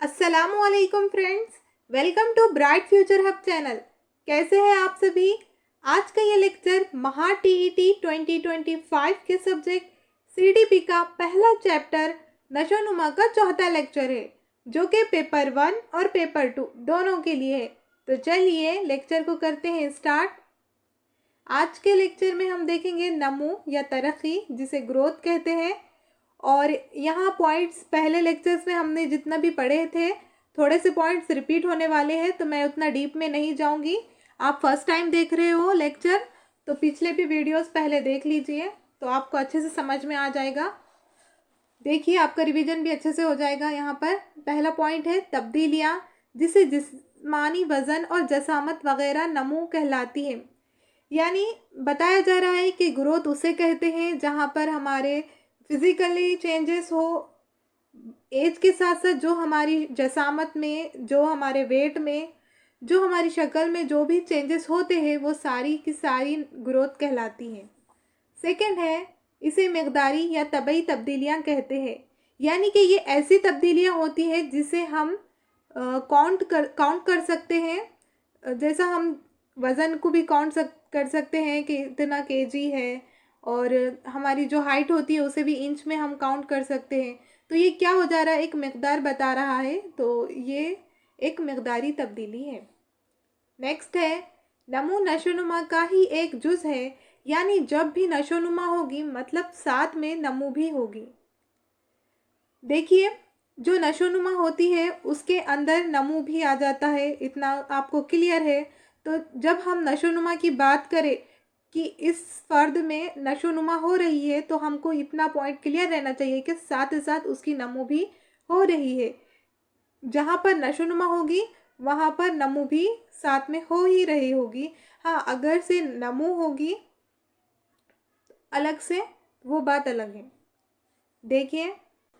अस्सलामुअलैकुम friends, welcome to bright future hub channel. कैसे हैं आप सभी। आज का ये लेक्चर महा टीईटी 2025 के सब्जेक्ट सीडीपी का पहला चैप्टर नशोनुमा का चौथा लेक्चर है, जो कि पेपर 1 और पेपर 2 दोनों के लिए है। तो चलिए लेक्चर को करते हैं स्टार्ट। आज के लेक्चर में हम देखेंगे नमो या तरक्की, जिसे ग्रोथ कहते हैं। और यहाँ पॉइंट्स पहले लेक्चर्स में हमने जितना भी पढ़े थे, थोड़े से पॉइंट्स रिपीट होने वाले हैं, तो मैं उतना डीप में नहीं जाऊँगी। आप फर्स्ट टाइम देख रहे हो लेक्चर, तो पिछले भी वीडियोस पहले देख लीजिए, तो आपको अच्छे से समझ में आ जाएगा। देखिए, आपका रिवीजन भी अच्छे से हो जाएगा। यहाँ पर पहला पॉइंट है तब्दीलियाँ, जिसे जिस्मानी वज़न और जसामत वगैरह नमू कहलाती है। यानी बताया जा रहा है कि ग्रोथ उसे कहते हैं जहाँ पर हमारे फिज़िकली चेंजेस हो, एज के साथ साथ जो हमारी जसामत में, जो हमारे वेट में, जो हमारी शक्ल में जो भी चेंजेस होते हैं, वो सारी की सारी ग्रोथ कहलाती हैं। सेकंड है, इसे मकदारी या तबई तब्दीलियाँ कहते हैं। यानी कि ये ऐसी तब्दीलियाँ होती हैं जिसे हम काउंट कर सकते हैं। जैसा हम वज़न को भी कर सकते हैं कि इतना केजी है, और हमारी जो हाइट होती है उसे भी इंच में हम काउंट कर सकते हैं। तो ये क्या हो जा रहा है, एक मकदार बता रहा है, तो ये एक मकदारी तब्दीली है। नेक्स्ट है, नमू नशोनुमा का ही एक जुज़ है। यानी जब भी नशोनुमा होगी मतलब साथ में नमू भी होगी। देखिए, जो नशोनुमा होती है उसके अंदर नमू भी आ जाता है, इतना आपको क्लियर है। तो जब हम नशोनुमा की बात करें कि इस फ़र्द में नशोनुमा हो रही है, तो हमको इतना पॉइंट क्लियर रहना चाहिए कि साथ ही साथ उसकी नमू भी हो रही है। जहाँ पर नशोनुमा होगी वहाँ पर नमू भी साथ में हो ही रही होगी। हाँ, अगर से नमू होगी अलग से, वो बात अलग है। देखिए,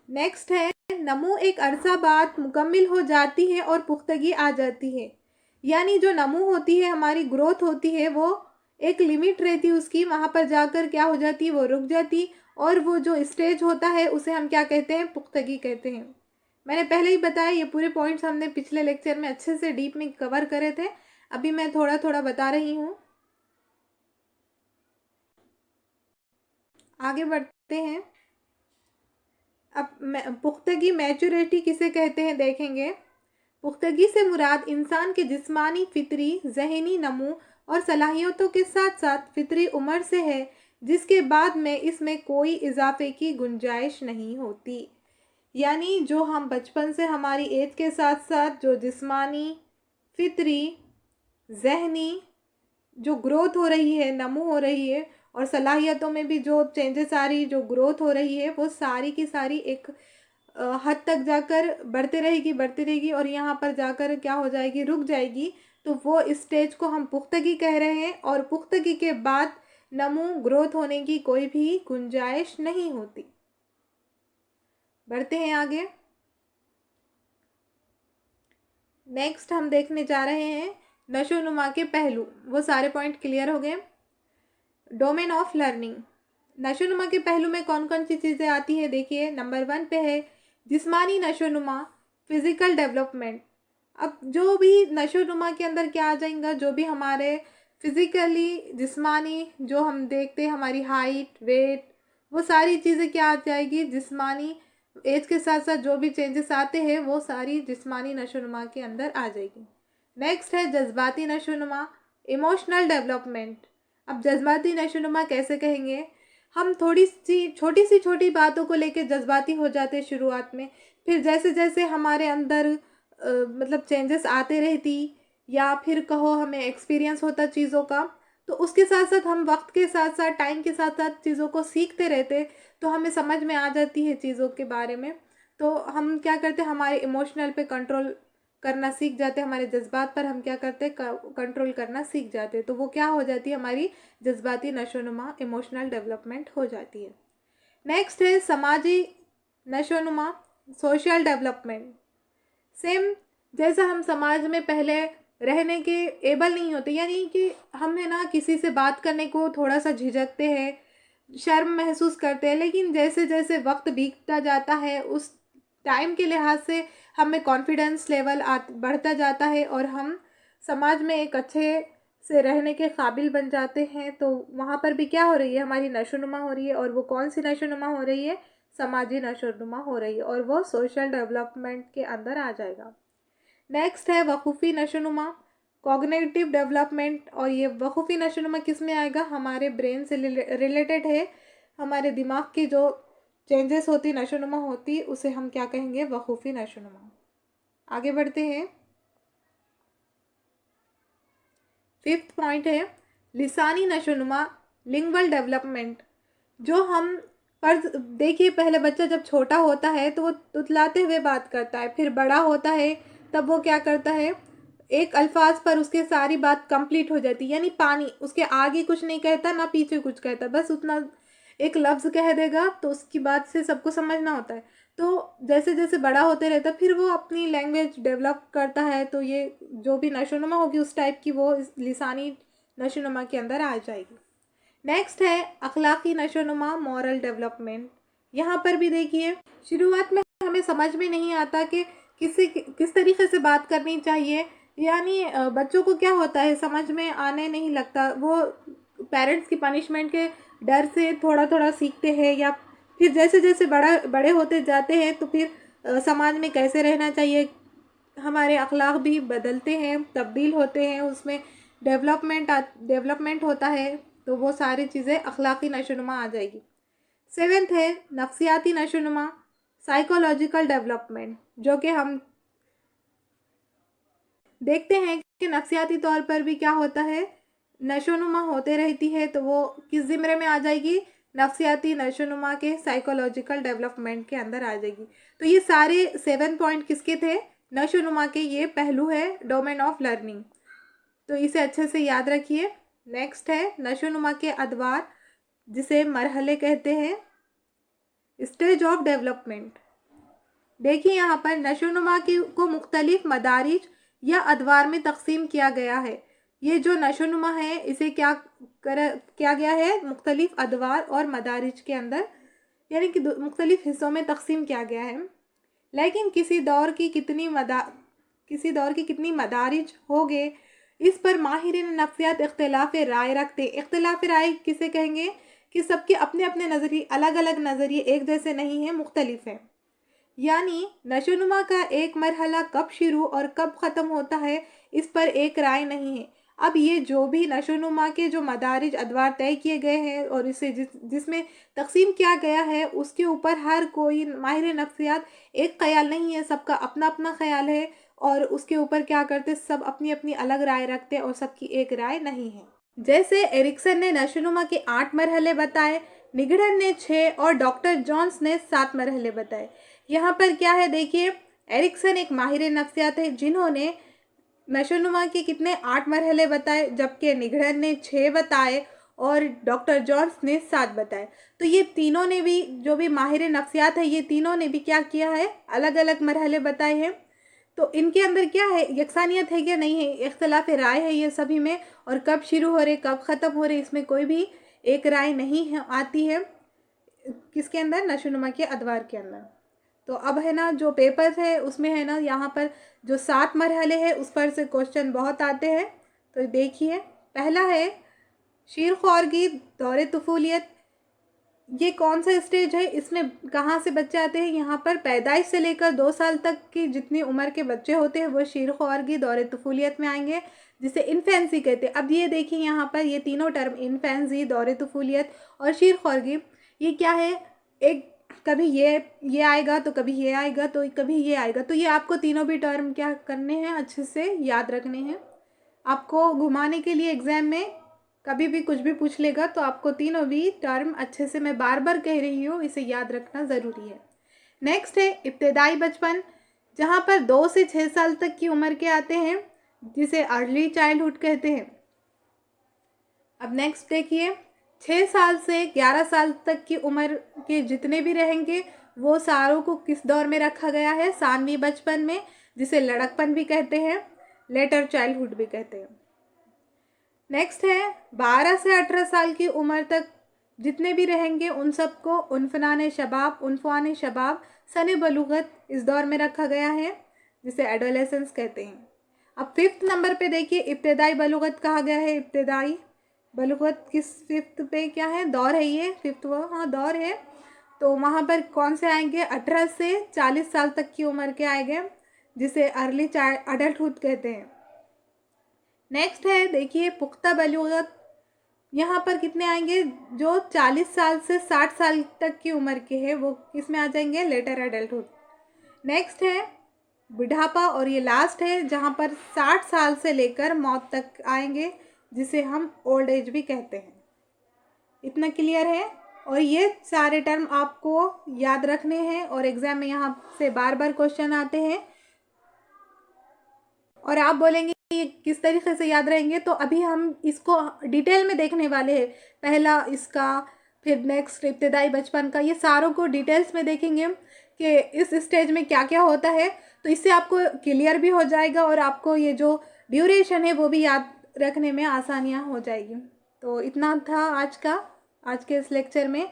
नेक्स्ट है, नमू एक अरसा बाद मुकम्मिल हो जाती है और पुख्तगी आ जाती है। यानी जो नमू होती है, हमारी ग्रोथ होती है, वो एक लिमिट रहती है उसकी, वहाँ पर जाकर क्या हो जाती है, वो रुक जाती। और वो जो स्टेज होता है उसे हम क्या कहते हैं, पुख्तगी कहते हैं। मैंने पहले ही बताया, ये पूरे पॉइंट्स हमने पिछले लेक्चर में अच्छे से डीप में कवर करे थे। अभी मैं थोड़ा थोड़ा बता रही हूँ। आगे बढ़ते हैं। अब पुख्तगी मैच्योरिटी किसे कहते हैं देखेंगे। पुख्तगी से मुराद इंसान के जिस्मानी, फितरी, जहनी नमू और सलाहियतों के साथ साथ फितरी उम्र से है, जिसके बाद में इसमें कोई इजाफे की गुंजाइश नहीं होती। यानी जो हम बचपन से हमारी एज के साथ साथ जो जिस्मानी, फितरी, जहनी जो ग्रोथ हो रही है, नमू हो रही है, और सलाहियतों में भी जो चेंजेस आ रही, जो ग्रोथ हो रही है, वो सारी की सारी एक हद तक जाकर बढ़ती रहेगी और यहाँ पर जाकर क्या हो जाएगी, रुक जाएगी। तो वो स्टेज को हम पुख्तगी कह रहे हैं, और पुख्तगी के बाद नमू, ग्रोथ होने की कोई भी गुंजाइश नहीं होती। बढ़ते हैं आगे। नेक्स्ट हम देखने जा रहे हैं नशोनुमा के पहलू। वो सारे पॉइंट क्लियर हो गए। डोमेन ऑफ लर्निंग, नशोनुमा के पहलू में कौन कौन सी चीज़ें आती है। देखिए, नंबर 1 पे है जिस्मानी नशोनुमा, फिज़िकल डेवलपमेंट। अब जो भी नशोनुमा के अंदर क्या आ जाएगा, जो भी हमारे फिज़िकली, जिस्मानी, जो हम देखते हैं हमारी हाइट, वेट, वो सारी चीज़ें क्या आ जाएगी, जिस्मानी एज के साथ साथ जो भी चेंजेस आते हैं वो सारी जिस्मानी नशोनुमा के अंदर आ जाएगी। नेक्स्ट है जज्बाती नशोनुमा, इमोशनल डेवलपमेंट। अब जज्बाती नशोनुमा कैसे कहेंगे, हम थोड़ी सी छोटी बातों को लेकर जज्बाती हो जाते हैं शुरुआत में, फिर जैसे जैसे हमारे अंदर मतलब चेंजेस आते रहती, या फिर कहो हमें एक्सपीरियंस होता चीज़ों का, तो उसके साथ साथ हम वक्त के साथ साथ, टाइम के साथ साथ चीज़ों को सीखते रहते, तो हमें समझ में आ जाती है चीज़ों के बारे में। तो हम क्या करते हैं, हमारे इमोशनल पे कंट्रोल करना सीख जाते हैं, हमारे जज्बात पर हम क्या करते हैं, कंट्रोल करना सीख जाते हैं। तो वो क्या हो जाती है, हमारी जज्बाती नशोनुमा, इमोशनल डेवलपमेंट हो जाती है। नेक्स्ट है समाजी नशोनुमा, सोशल डेवलपमेंट। सेम जैसा हम समाज में पहले रहने के एबल नहीं होते, यानी कि हम है ना किसी से बात करने को थोड़ा सा झिझकते हैं, शर्म महसूस करते हैं, लेकिन जैसे जैसे वक्त बीतता जाता है, उस टाइम के लिहाज से हमें कॉन्फिडेंस लेवल बढ़ता जाता है और हम समाज में एक अच्छे से रहने के काबिल बन जाते हैं। तो वहाँ पर भी क्या हो रही है, हमारी नशोनुमा हो रही है, और वो कौन सी नशोनुमा हो रही है, समाजी नशोनुमा हो रही है, और वो सोशल डेवलपमेंट के अंदर आ जाएगा। नेक्स्ट है वकूफ़ी नशोनुमा, कॉग्निटिव डेवलपमेंट। और ये वकूफ़ी नशोनुमा किस में आएगा, हमारे ब्रेन से रिलेटेड है। हमारे दिमाग की जो चेंजेस होती, नशोनुमा होती, उसे हम क्या कहेंगे, वकूफ़ी नशोनुमा। आगे बढ़ते हैं। फिफ्थ पॉइंट है लिसानी नशोनुमा, लिंग्वल डेवलपमेंट। जो हम फर्ज देखिए, पहले बच्चा जब छोटा होता है तो वो तुतलाते हुए बात करता है, फिर बड़ा होता है तब वो क्या करता है, एक अल्फाज पर उसके सारी बात कंप्लीट हो जाती है, यानी पानी, उसके आगे कुछ नहीं कहता ना पीछे कुछ कहता, बस उतना एक लफ्ज़ कह देगा तो उसकी बात से सबको समझना होता है। तो जैसे जैसे बड़ा होते रहता है फिर वो अपनी लैंग्वेज डेवलप करता है। तो ये जो भी नशोनुमा होगी उस टाइप की वो इस लिसानी नशोनुमा के अंदर आ जाएगी। नेक्स्ट है अखलाकी नशोनुमा, मॉरल डेवलपमेंट। यहाँ पर भी देखिए, शुरुआत में हमें समझ में नहीं आता कि किस तरीके से बात करनी चाहिए, यानी बच्चों को क्या होता है, समझ में आने नहीं लगता, वो पेरेंट्स की पनिशमेंट के डर से थोड़ा थोड़ा सीखते हैं, या फिर जैसे जैसे बड़े होते जाते हैं तो फिर समाज में कैसे रहना चाहिए, हमारे अखलाक भी बदलते हैं, तब्दील होते हैं, उसमें डेवलपमेंट होता है। तो वो सारी चीज़ें अखलाकी नशोनुमा आ जाएगी। सेवेंथ है नफ्सियाती नशोनुमा, साइकोलॉजिकल डेवलपमेंट, जो कि हम देखते हैं कि नफ्सियाती तौर पर भी क्या होता है, नशोनुमा होते रहती है। तो वो किस ज़िम्रे में आ जाएगी, नफ्सियाती नशोनुमा के साइकोलॉजिकल डेवलपमेंट के अंदर आ जाएगी। तो ये सारे 7 पॉइंट किसके थे, नशोनुमा के ये पहलू है डोमेन ऑफ लर्निंग। तो इसे अच्छे से याद रखिए। नेक्स्ट है नशोनुमा के अदवार, जिसे मरहले कहते हैं, स्टेज ऑफ डेवलपमेंट। देखिए यहाँ पर नशोनुमा की को मुख्तलिफ मदारिज या अदवार में तकसीम किया गया है। ये जो नशोनुमा है इसे किया गया है मुख्तलिफ अदवार और मदारिज के अंदर, यानी कि मुख्तलिफ हिस्सों में तकसीम किया गया है। लेकिन किसी दौर की कितनी मदारिज होंगे, इस पर माहिरीन नफ्सियात इख्तिलाफ राय रखते। इख्तिलाफ राय किसे कहेंगे, कि सबके अपने अपने नज़रिए, अलग अलग नज़रिए एक जैसे नहीं हैं, मुख्तलिफ हैं। यानी नशोनुमा का एक मरहला कब शुरू और कब ख़त्म होता है, इस पर एक राय नहीं है। अब ये जो भी नशोनुमा के जो मदारिज अदवार तय किए गए हैं और इसे जिसमें तकसीम किया गया है, उसके ऊपर हर कोई माहिर नफ्सियात एक ख्याल नहीं है, सबका अपना अपना ख्याल है, और उसके ऊपर क्या करते, सब अपनी अपनी अलग राय रखते और सबकी एक राय नहीं है। जैसे एरिक्सन ने नशोनुमा के 8 मरहले बताए, निगड़न ने 6 और डॉक्टर जॉन्स ने 7 मरहले बताए। यहाँ पर क्या है देखिए, एरिक्सन एक माहिर नफ्सियात है जिन्होंने नशोनुमा के कितने 8 मरहले बताए, जबकि निगड़न ने 6 बताए और डॉक्टर जॉन्स ने 7 बताए। तो ये तीनों ने भी, जो भी माहिर नफ्सियात है, ये तीनों ने भी क्या किया है, अलग अलग मरहले बताए हैं। तो इनके अंदर क्या है, यकसानियत है क्या, नहीं है, इख्तलाफ राय है ये सभी में, और कब शुरू हो रहे कब ख़त्म हो रहे इसमें कोई भी एक राय नहीं है, आती है किसके अंदर, नशोनुमा के अदवार के अंदर। तो अब है ना जो पेपर है उसमें है ना, यहाँ पर जो 7 मरहले हैं उस पर से क्वेश्चन बहुत आते हैं। तो देखिए, पहला है शीर ख्वारगी, दौरे तुफूलियत। ये कौन सा स्टेज है, इसमें कहाँ से बच्चे आते हैं, यहाँ पर पैदाइश से लेकर 2 साल तक की जितनी उम्र के बच्चे होते हैं वो शीर ख्वारगी, दौरे तुफूलियत में आएंगे, जिसे इन्फेंसी कहते हैं। अब ये देखिए यहाँ पर ये तीनों टर्म, इन्फेंसी, दौरे तुफूलियत और शीर ख्वारगी, ये क्या है, एक कभी ये आएगा तो कभी ये आएगा तो कभी ये आएगा। तो ये आपको तीनों भी टर्म क्या करने हैं, अच्छे से याद रखने हैं। आपको घुमाने के लिए एग्ज़ाम में कभी भी कुछ भी पूछ लेगा तो आपको तीनों भी टर्म अच्छे से, मैं बार बार कह रही हूँ, इसे याद रखना ज़रूरी है। नेक्स्ट है इब्तदाई बचपन, जहाँ पर 2 से 6 साल तक की उम्र के आते हैं, जिसे अर्ली चाइल्डहुड कहते हैं। अब नेक्स्ट देखिए, 6 साल से 11 साल तक की उम्र के जितने भी रहेंगे वो सारों को किस दौर में रखा गया है, सानवी बचपन में, जिसे लड़कपन भी कहते हैं, लेटर चाइल्डहुड भी कहते हैं। नेक्स्ट है 12 से 18 साल की उम्र तक जितने भी रहेंगे उन सबको उनफान शबाब सने बलूगत इस दौर में रखा गया है, जिसे एडोलेसेंस कहते हैं। अब 5th नंबर पे देखिए, इब्तदाई बलूगत कहा गया है। इब्तदाई बलूगत किस 5th पे क्या है, दौर है ये 5th हाँ दौर है। तो वहाँ पर कौन से आएंगे, 18 से 40 साल तक की उम्र के आएंगे, जिसे अर्ली अडल्टहुड कहते हैं। नेक्स्ट है देखिए पुख्ता बलूगत, यहाँ पर कितने आएंगे, जो 40 साल से 60 साल तक की उम्र के हैं वो किस में आ जाएंगे, लेटर एडल्टहुड। नेक्स्ट है बुढ़ापा, और ये लास्ट है जहाँ पर 60 साल से लेकर मौत तक आएंगे, जिसे हम ओल्ड एज भी कहते हैं। इतना क्लियर है। और ये सारे टर्म आपको याद रखने हैं और एग्जाम में यहाँ से बार बार क्वेश्चन आते हैं और आप बोलेंगे ये किस तरीके से याद रहेंगे, तो अभी हम इसको डिटेल में देखने वाले हैं। पहला इसका, फिर नेक्स्ट इब्तदाई बचपन का, ये सारों को डिटेल्स में देखेंगे कि इस स्टेज में क्या क्या होता है। तो इससे आपको क्लियर भी हो जाएगा और आपको ये जो ड्यूरेशन है वो भी याद रखने में आसानियाँ हो जाएगी। तो इतना था आज के इस लेक्चर में।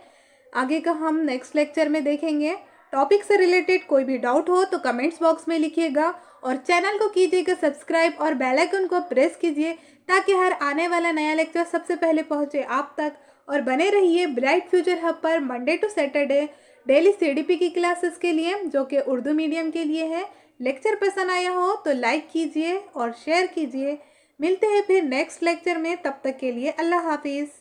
आगे का हम नेक्स्ट लेक्चर में देखेंगे। टॉपिक से रिलेटेड कोई भी डाउट हो तो कमेंट्स बॉक्स में लिखिएगा और चैनल को कीजिएगा सब्सक्राइब और बेल आइकन को प्रेस कीजिए ताकि हर आने वाला नया लेक्चर सबसे पहले पहुंचे आप तक। और बने रहिए ब्राइट फ्यूचर हब पर Monday to Saturday daily CDP की क्लासेस के लिए, जो कि उर्दू मीडियम के लिए है। लेक्चर पसंद आया हो तो लाइक कीजिए और शेयर कीजिए। मिलते हैं फिर नेक्स्ट लेक्चर में, तब तक के लिए अल्लाह हाफिज़।